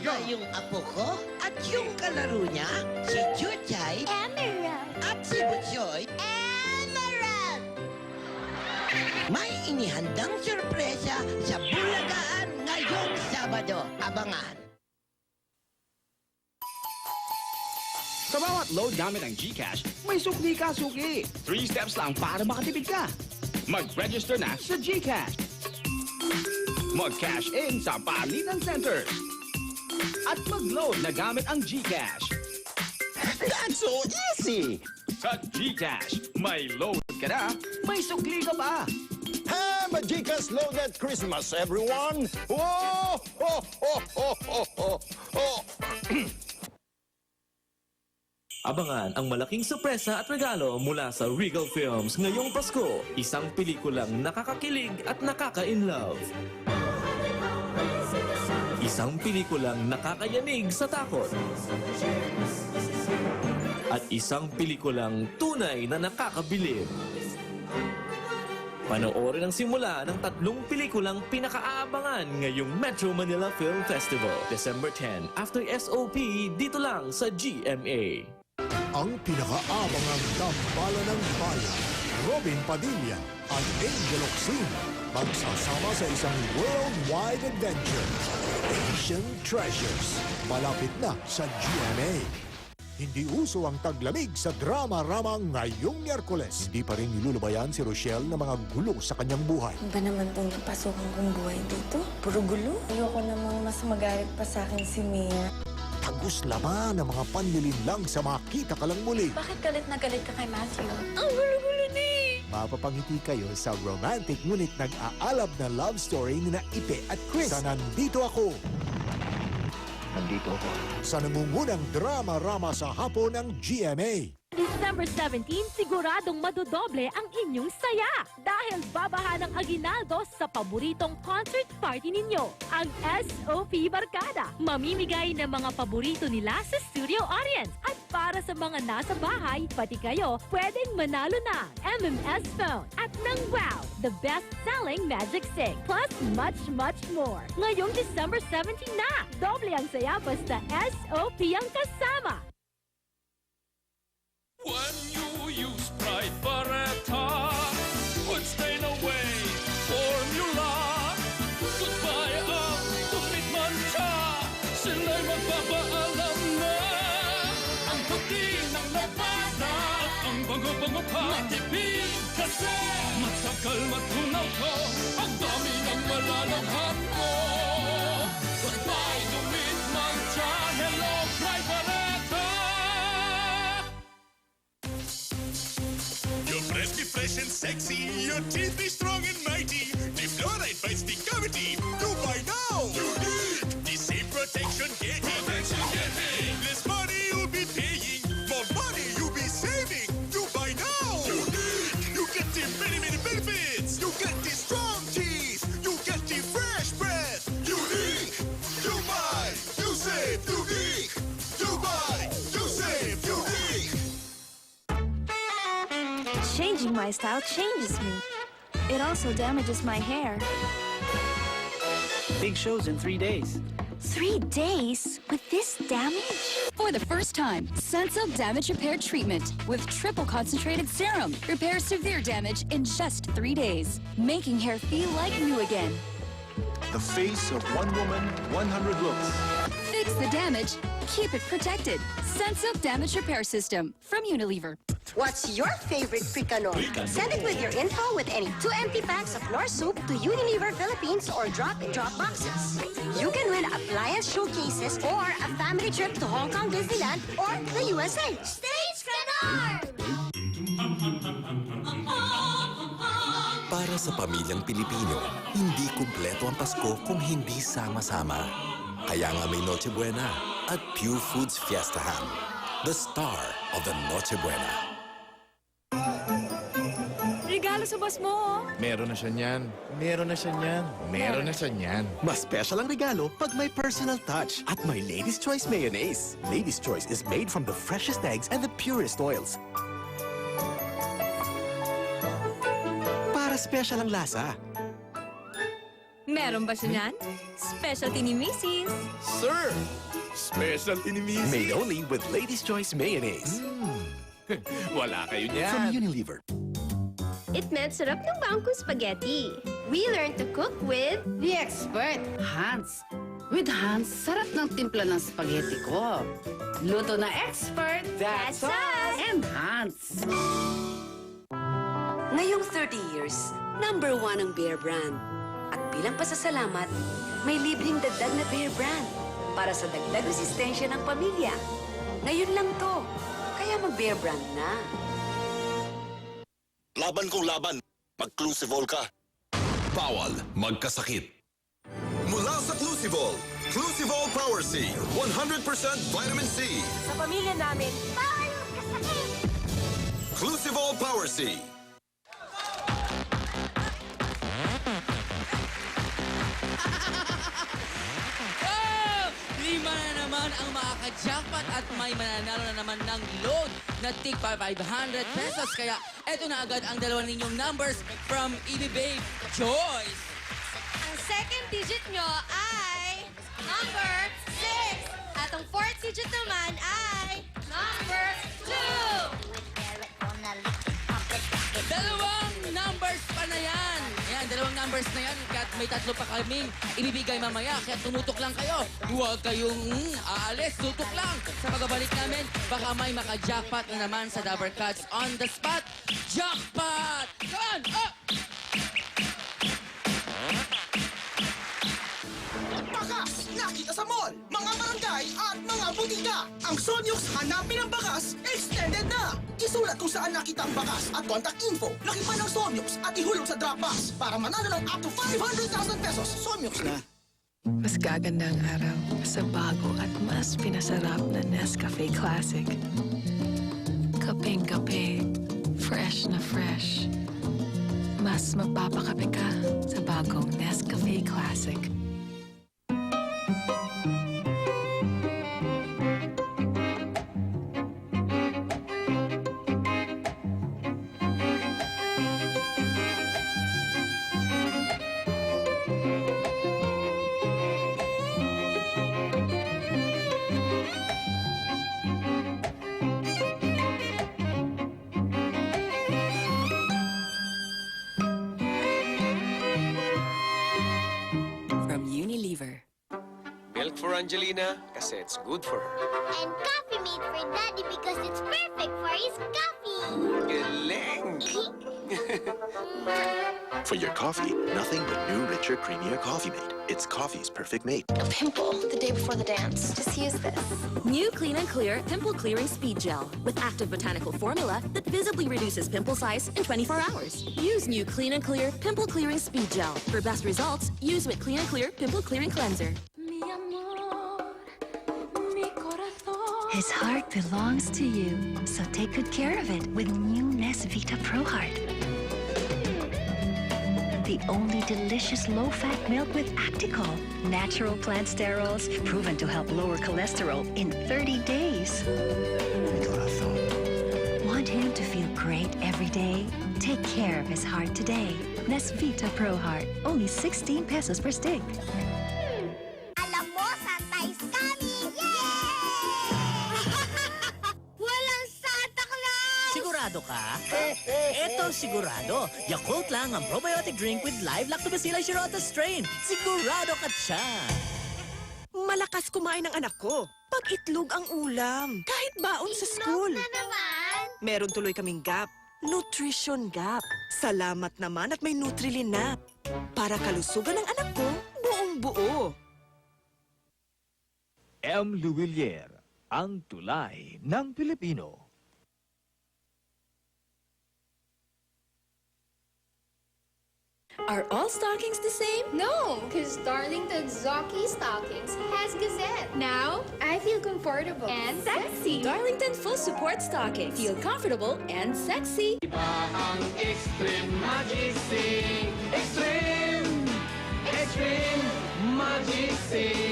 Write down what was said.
ba yung apo ko? At yung kalaro niya, si Chuchay Emerald! at si Butchoy, Emerald! may inihandang sorpresa sa Bulagaan ngayong Sabado. Abangan! Sa bawat load gamit ang GCash, may sukli ka suki. 3 steps lang para makatipid ka. Mag-register na sa GCash. Mag-cash in sa Palitan Center. At mag-load na gamit ang GCash. That's so easy! Sa GCash, may load ka na, may sukli ka pa. Have a Gcash loaded Christmas, everyone! Whoa! Ho, ho, ho, ho, ho, ho. Abangan ang malaking sorpresa at regalo mula sa Regal Films ngayong Pasko. Isang pelikulang nakakakilig at nakaka-inlove. Isang pelikulang nakakayanig sa takot. At isang pelikulang tunay na nakakabilib. Panoorin ang simula ng 3 pelikulang pinakaabangan ngayong Metro Manila Film Festival, December 10, after SOP, dito lang sa GMA. Ang pinakaabangang tambalan ng bayan, Robin Padilla at Angel Oxin magsasama sa isang worldwide adventure, Asian Treasures. Malapit na sa GMA. Hindi uso ang taglamig sa drama-rama ngayong Miyerkules. Hindi pa rin nilulubayan si Rochelle na mga gulo sa kanyang buhay. Ano ba naman pong napasukan kong buhay dito? Puro gulo. Ayoko namang mas magalit pa sa akin si Mia. Tagos laman ng mga panlilinlang sa makita ka lang muli. Bakit galit na galit ka kay Matthew? Ang gulo-gulo ni! Mapapangiti kayo sa romantic ngunit nag-aalab na love story ni na Ipe at Chris sa Nandito Ako. Nandito ako. Sa nangungunang drama-rama sa hapon ng GMA. December 17, siguradong madodoble ang inyong saya dahil babaha ng aginaldo sa paboritong concert party ninyo, ang SOP Barkada. Mamimigay ng mga paborito nila sa studio audience at para sa mga nasa bahay, pati kayo, pwedeng manalo ng MMS phone at ng Wow, the best-selling Magic Stick, plus much, much more. Ngayong December 17 na, doble ang saya basta SOP ang kasama. When you use Pride Barretta, put stain away formula. Goodbye ang tumit mancha, sila'y magpapaalam na. Ang puti ng Nevada at ang bango-bango pa, matipid kasi matagal matunaw ko, ang dami ng malalaghan mo. Goodbye tumit mancha, hello Pride Barretta. Your breath be fresh and sexy, your teeth be strong and mighty. The fluoride fights the cavity. Do buy now. Unique. The same protection getting. Less money you'll be paying, more money you'll be saving. Do buy now. Unique. You get the many benefits. You get the strong teeth. You get the fresh breath. Unique. You buy. You save. Unique. You buy. You save. Unique. Changing my style changes me. It also damages my hair. Big shows in 3 days. 3 days with this damage? For the first time, Sensoil Damage Repair Treatment with triple concentrated serum repairs severe damage in just 3 days, making hair feel like new again. The face of one woman, 100 looks. Fix the damage, keep it protected. Sensoil Damage Repair System from Unilever. What's your favorite Fricano? Send it with your info with any 2 empty packs of Nor Soup to Unilever Philippines or drop-in-drop boxes. You can win appliance showcases or a family trip to Hong Kong Disneyland or the USA. States Franar! Para sa pamilyang Pilipino, hindi kumpleto ang Pasko kung hindi sama-sama. Kaya nga may Noche Buena at Pure Foods Fiesta Ham, the star of the Noche Buena. Regalo sa boss mo! Meron na siya niyan. Meron na siya niyan. Meron na siya niyan. Mas special ang regalo pag may personal touch at may Lady's Choice Mayonnaise. Lady's Choice is made from the freshest eggs and the purest oils. Para special ang lasa. Meron ba siya niyan? Specialty ni Mrs. Sir! Specialty ni Mrs. Made only with Ladies' Choice Mayonnaise. Wala kayo niyan. From Unilever. It meant sarap ng bangko spaghetti. We learned to cook with The expert, Hans. With Hans, sarap ng timpla ng spaghetti ko. Luto na expert, That's us! and Hans. Ngayong 30 years, #1 ang Bear Brand. At bilang pasasalamat, may libreng dagdag na Bear Brand para sa dagdag resistensya ng pamilya. Ngayon lang to, kaya mag-Bear Brand na. Laban kung laban, mag-Clusivol ka. Bawal magkasakit. Mula sa Clusivol, Clusivol Power C, 100% vitamin C. Sa pamilya namin, bawal magkasakit! Clusivol Power C. Lima na naman ang makaka-jackpot at may mananalo na naman ng load na tig 500 pesos. Kaya eto na agad ang dalawa ninyong numbers from EB-Babe Choice. Ang second digit nyo ay number 6. At ang fourth digit naman ay number 2. Dalawang numbers pa na yan. Ayan, dalawang numbers na yan. Kahit may tatlo pa kaming ibibigay mamaya. Kaya tumutok lang kayo. Huwag kayong aalis. Tutok lang. Sa pagbabalik namin, baka may maka-jackpot na naman sa Dabber Cats on the spot. Jackpot! Come on! Up! Bakas! Nakita sa mall, mga barangay at mga butika. Ang Sonyos hanapin ang bakas, extended na! Isulat kung saan nakita ang bakas at contact info. Lakipan ng Sonyos at ihulog sa Dropbox para manalo ng up to 500,000 pesos. Sonyos na! Mas gaganda ang araw sa bago at mas pinasarap na Nescafe Classic. Kapeng-kape, fresh na fresh. Mas magpapakape ka sa bagong Nescafe Classic. From Unilever. Milk for Angelina, kasi it's good for her. And coffee made for Daddy because it's perfect for his coffee. Galing! For your coffee, nothing but new, richer, creamier Coffee Mate. It's coffee's perfect mate. A pimple the day before the dance. Just use this. New Clean and Clear Pimple Clearing Speed Gel with active botanical formula that visibly reduces pimple size in 24 hours. Use New Clean and Clear Pimple Clearing Speed Gel. For best results, use with Clean and Clear Pimple Clearing Cleanser. His heart belongs to you, so take good care of it with new Nesvita Pro Heart. The only delicious low-fat milk with Acticol. Natural plant sterols proven to help lower cholesterol in 30 days. Want him to feel great every day? Take care of his heart today. Nesvita Pro Heart, only 16 pesos per stick. Alam mo, Santa is coming! Walang Santa Claus! Sigurado ka? Eto sigurado. Yakult lang ang probiotic drink with live Lactobacillus Shirota strain. Sigurado ka siya. Malakas kumain ng anak ko. Pag-itlog ang ulam. Kahit baon sa school. Na naman! Meron tuloy kaming gap. Nutrition gap. Salamat naman at may Nutrilin-Nap. Para kalusugan ng anak ko, buong-buo. M. Luwilier, ang tulay ng Pilipino. Are all stockings the same? No, because Darlington Zoki Stockings has Gazette. Now, I feel comfortable and sexy. Darlington Full Support Stocking. Feel comfortable and sexy. Ang Extreme Magic Sing! Extreme! Extreme Magic Sing!